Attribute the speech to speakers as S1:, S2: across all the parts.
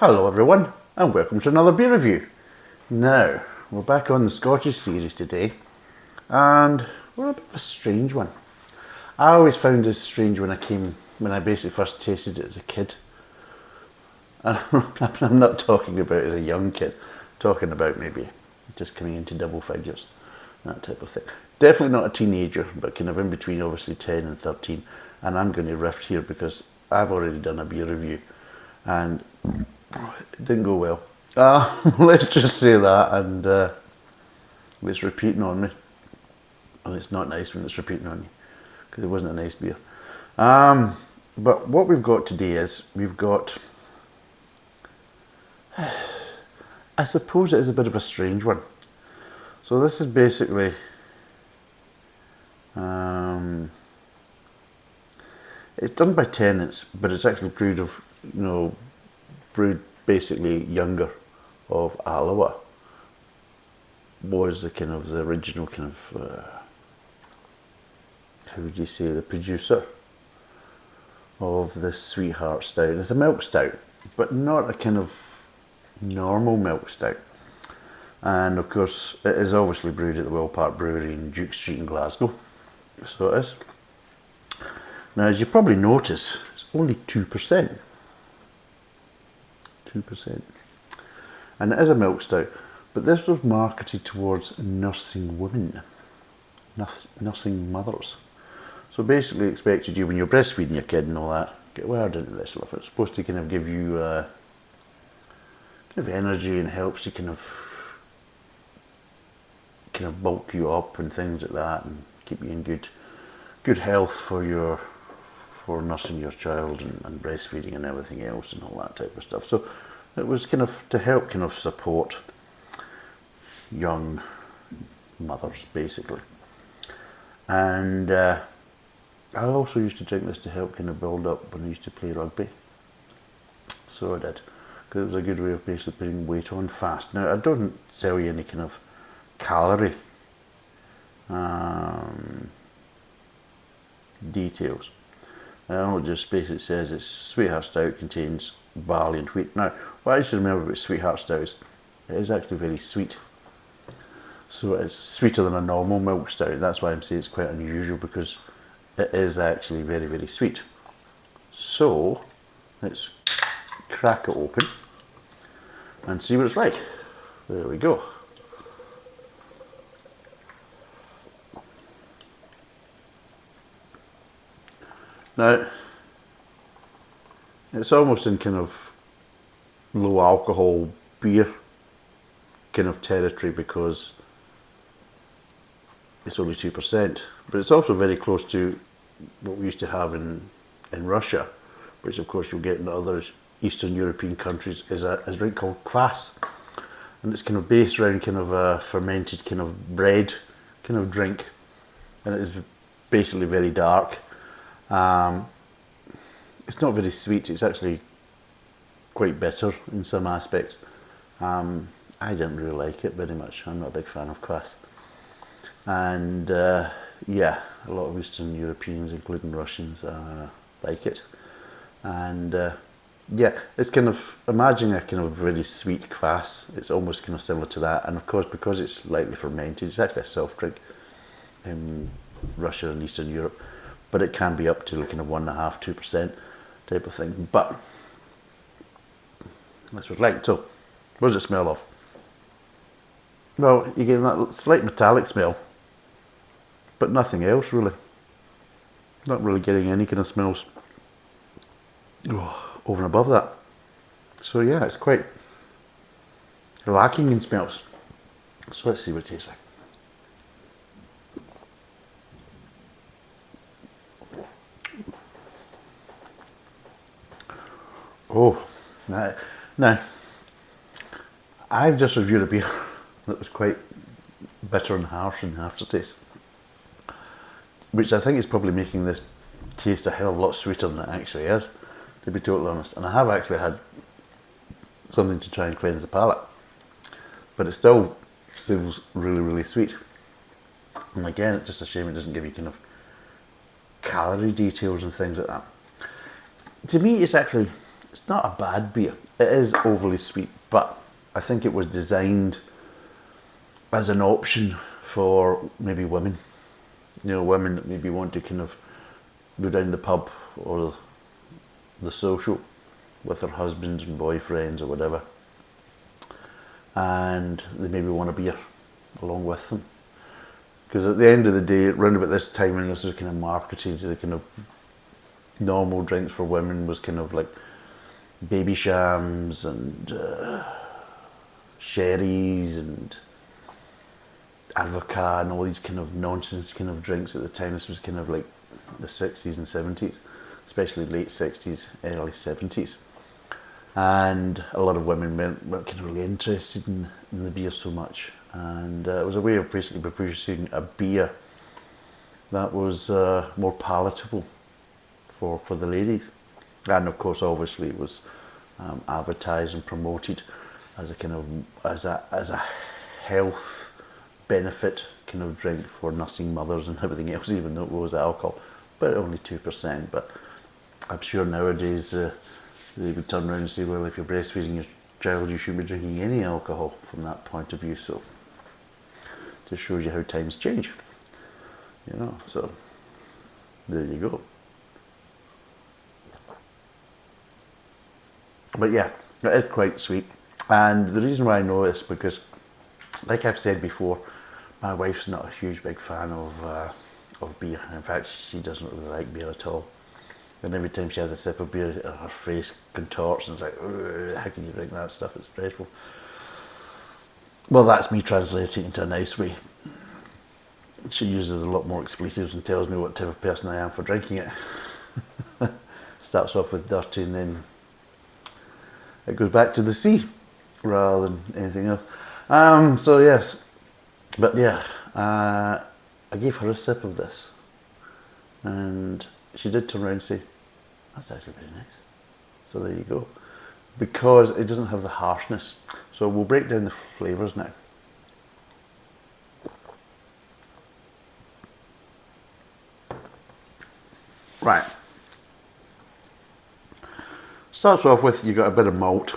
S1: Hello everyone, and welcome to another beer review. Now, we're back on the Scottish series today, and we're a bit of a strange one. I always found this strange when I basically first tasted it as a kid. And I'm not talking about as a young kid, I'm talking about maybe just coming into double figures, that type of thing. Definitely not a teenager, but kind of in between obviously 10 and 13. And I'm going to riff here because I've already done a beer review, and it didn't go well. Let's just say that, and it's repeating on me. And it's not nice when it's repeating on you, because it wasn't a nice beer. But what we've got today is, we've got, I suppose it is a bit of a strange one. So this is basically, it's done by Tennent, but it's actually brewed basically younger of Alloa. Was the kind of the original kind of how would you say, the producer of this Sweetheart Stout. It's a milk stout, but not a kind of normal milk stout. And of course it is obviously brewed at the Will Park Brewery in Duke Street in Glasgow. So it is. Now, as you probably notice, it's only 2%. 2%. And it is a milk stout, but this was marketed towards nursing women, nursing mothers. So basically expected you, when you're breastfeeding your kid and all that, get wired into this stuff. It's supposed to kind of give you kind of energy, and helps to kind of bulk you up and things like that, and keep you in good health for nursing your child and breastfeeding and everything else and all that type of stuff. So it was kind of to help kind of support young mothers basically. And I also used to drink this to help kind of build up when I used to play rugby. So I did, because it was a good way of basically putting weight on fast. Now, I don't tell you any kind of calorie details. I know it just basically says it's Sweetheart Stout contains barley and wheat. Now, what I should remember about Sweetheart Stout is it is actually very sweet. So it's sweeter than a normal milk stout. That's why I'm saying it's quite unusual, because it is actually very, very sweet. So let's crack it open and see what it's like. There we go. Now, it's almost in kind of low alcohol beer kind of territory, because it's only 2%, but it's also very close to what we used to have in Russia, which of course you'll get in other Eastern European countries, is a drink called kvass, and it's kind of based around kind of a fermented kind of bread kind of drink, and it is basically very dark. It's not very sweet, it's actually quite bitter in some aspects. I didn't really like it very much. I'm not a big fan of kvass. And yeah, a lot of Eastern Europeans, including Russians, like it. And yeah, it's kind of, imagine a kind of really sweet kvass. It's almost kind of similar to that. And of course, because it's lightly fermented, it's actually a soft drink in Russia and Eastern Europe. But it can be up to kind of 1.5%, 2% type of thing. But that's what it's like. So, what does it smell of? Well, you get that slight metallic smell, but nothing else really. Not really getting any kind of smells over and above that. So yeah, it's quite lacking in smells. So let's see what it tastes like. Oh, now, I've just reviewed a beer that was quite bitter and harsh in aftertaste, which I think is probably making this taste a hell of a lot sweeter than it actually is, to be totally honest. And I have actually had something to try and cleanse the palate, but it still feels really, really sweet. And again, it's just a shame it doesn't give you kind of calorie details and things like that. To me, it's it's not a bad beer. It is overly sweet, but I think it was designed as an option for maybe women. You know, women that maybe want to kind of go down the pub or the social with their husbands and boyfriends or whatever, and they maybe want a beer along with them. Because at the end of the day, around about this time when this was kind of marketed, the kind of normal drinks for women was kind of like baby shams and sherries and avocat and all these kind of nonsense kind of drinks at the time. This was kind of like the 60s and 70s, especially late 60s, early 70s. And a lot of women weren't kind of really interested in the beer so much. And it was a way of basically producing a beer that was more palatable for the ladies. And of course, obviously, it was advertised and promoted as a kind of as a health benefit kind of drink for nursing mothers and everything else, even though it was alcohol, but only 2%. But I'm sure nowadays they would turn around and say, well, if you're breastfeeding your child, you shouldn't be drinking any alcohol from that point of view. So it just shows you how times change, you know. So there you go. But yeah, it is quite sweet. And the reason why I know this, because like I've said before, my wife's not a huge big fan of beer. In fact, she doesn't really like beer at all. And every time she has a sip of beer, her face contorts and it's like, how can you drink that stuff? It's dreadful. Well, that's me translating into a nice way. She uses a lot more expletives and tells me what type of person I am for drinking it. Starts off with dirty and then it goes back to the sea rather than anything else. So yes, but yeah, I gave her a sip of this and she did turn around and say, that's actually very nice. So there you go. Because it doesn't have the harshness. So we'll break down the flavours now. Right. Starts off with, you got a bit of malt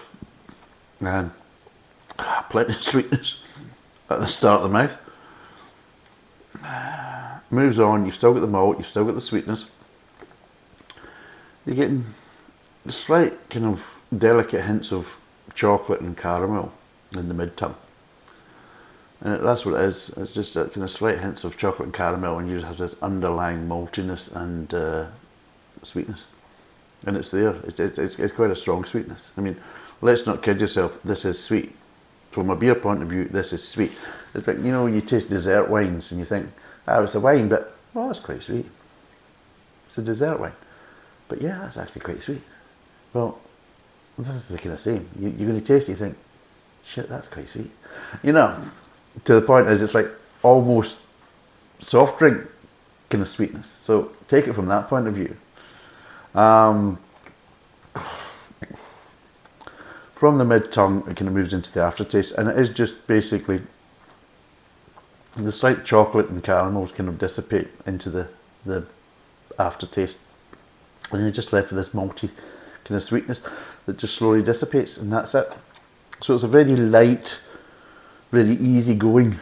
S1: and plenty of sweetness at the start of the mouth. Moves on, you've still got the malt, you've still got the sweetness. You're getting slight kind of delicate hints of chocolate and caramel in the mid-tongue. And that's what it is. It's just that kind of slight hints of chocolate and caramel, and you just have this underlying maltiness and sweetness. And it's there. It's quite a strong sweetness. I mean, let's not kid yourself. This is sweet. From a beer point of view, this is sweet. It's like, you know, you taste dessert wines and you think, oh, it's a wine, but, well, it's quite sweet. It's a dessert wine. But yeah, that's actually quite sweet. Well, this is the kind of same. You're going to taste it, you think, shit, that's quite sweet. You know, to the point is it's like almost soft drink kind of sweetness. So take it from that point of view. From the mid-tongue, it kind of moves into the aftertaste, and it is just basically the slight chocolate and caramels kind of dissipate into the aftertaste, and you're just left with this malty kind of sweetness that just slowly dissipates, and that's it. So it's a very light, very easy-going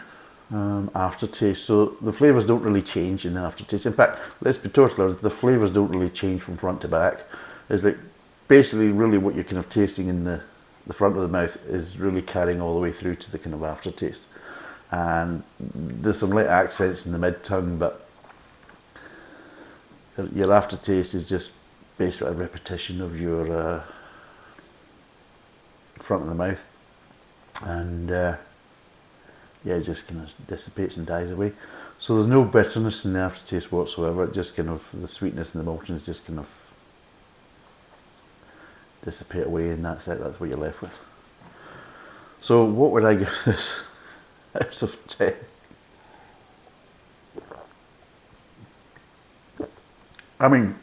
S1: aftertaste. So the flavours don't really change in the aftertaste. In fact, let's be totally honest, the flavours don't really change from front to back. It's like basically really what you're kind of tasting in the front of the mouth is really carrying all the way through to the kind of aftertaste. And there's some light accents in the mid-tongue, but your aftertaste is just basically a repetition of your front of the mouth. And yeah, it just kind of dissipates and dies away. So there's no bitterness in the aftertaste whatsoever. It just kind of, the sweetness and the maltiness just kind of dissipate away, and that's it. That's what you're left with. So what would I give this out of 10? I mean,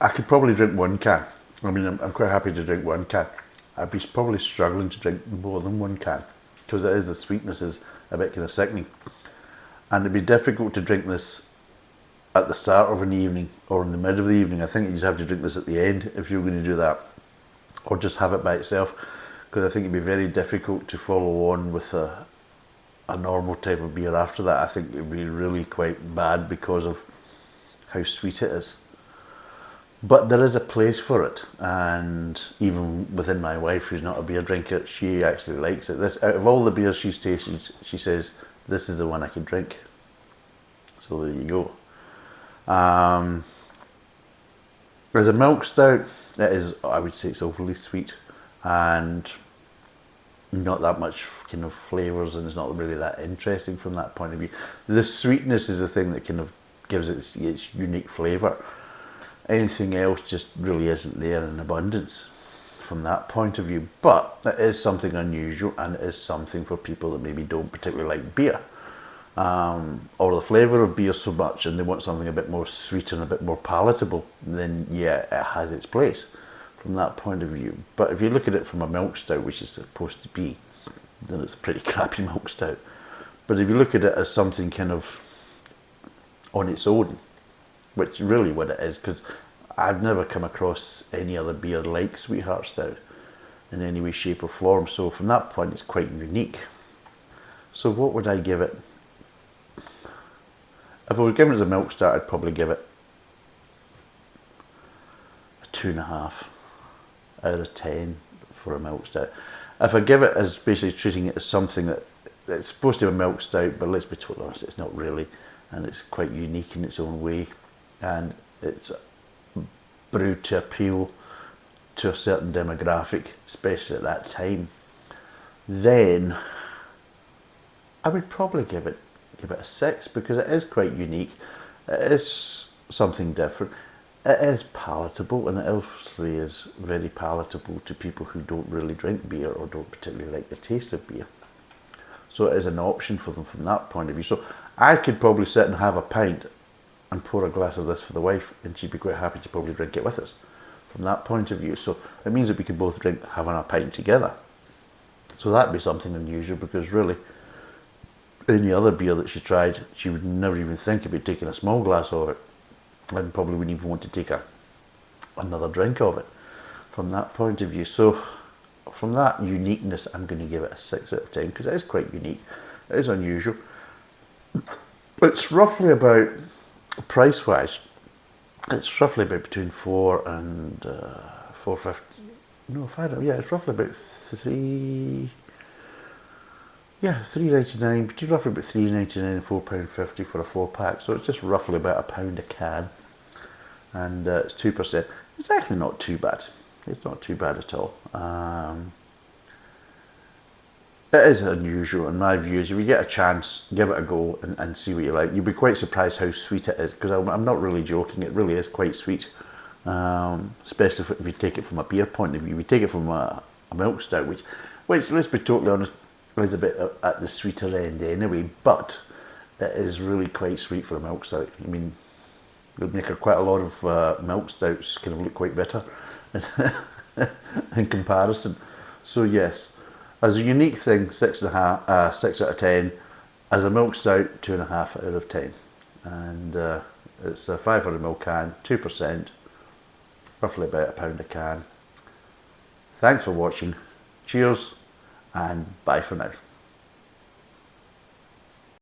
S1: I could probably drink one can. I mean, I'm quite happy to drink one can. I'd be probably struggling to drink more than one can, because it is, the sweetness is a bit kind of sickening. And it'd be difficult to drink this at the start of an evening or in the middle of the evening. I think you just have to drink this at the end if you're going to do that, or just have it by itself, because I think it'd be very difficult to follow on with a normal type of beer after that. I think it'd be really quite bad because of how sweet it is. But there is a place for it, and even within my wife, who's not a beer drinker, she actually likes it. This, out of all the beers she's tasted, she says, this is the one I could drink. So there you go. As a milk stout, it is, I would say it's overly sweet and not that much kind of flavours, and it's not really that interesting from that point of view. The sweetness is the thing that kind of gives it its unique flavour. Anything else just really isn't there in abundance from that point of view. But it is something unusual, and it is something for people that maybe don't particularly like beer, or the flavour of beer so much, and they want something a bit more sweet and a bit more palatable. Then yeah, it has its place from that point of view. But if you look at it from a milk stout, which is supposed to be, then it's a pretty crappy milk stout. But if you look at it as something kind of on its own, which really what it is, because I've never come across any other beer like Sweetheart Stout in any way, shape or form. So from that point, it's quite unique. So what would I give it? If I was giving it as a milk stout, I'd probably give it a 2.5 out of 10 for a milk stout. If I give it as basically treating it as something that it's supposed to be a milk stout, but let's be totally honest, it's not really, and it's quite unique in its own way, and it's brewed to appeal to a certain demographic, especially at that time, then I would probably give it a 6, because it is quite unique. It is something different. It is palatable, and it obviously is very palatable to people who don't really drink beer or don't particularly like the taste of beer. So it is an option for them from that point of view. So I could probably sit and have a pint and pour a glass of this for the wife, and she'd be quite happy to probably drink it with us from that point of view. So it means that we could both drink having a pint together. So that'd be something unusual, because really any other beer that she tried, she would never even think about taking a small glass of it, and probably wouldn't even want to take another drink of it from that point of view. So from that uniqueness, I'm going to give it a 6 out of 10, because it is quite unique. It is unusual. It's roughly about, price wise, it's roughly about between 4 and 4.50. No, 5. Yeah, it's roughly about 3. Yeah, £3.99. Between roughly about £3.99 and £4.50 for a 4-pack. So it's just roughly about £1 a can, and it's 2%. It's actually not too bad. It's not too bad at all. It is unusual in my views. If you get a chance, give it a go and see what you like. You'll be quite surprised how sweet it is, because I'm not really joking. It really is quite sweet, especially if you take it from a beer point of view. If you take it from a milk stout, which let's be totally honest, is a bit at the sweeter end anyway, but it is really quite sweet for a milk stout. I mean, it would make quite a lot of milk stouts kind of look quite bitter in comparison. So yes, as a unique thing, 6.5, 6 out of 10. As a milk stout, 2.5 out of 10. And it's a 500ml can, 2%, roughly about £1 a can. Thanks for watching. Cheers, and bye for now.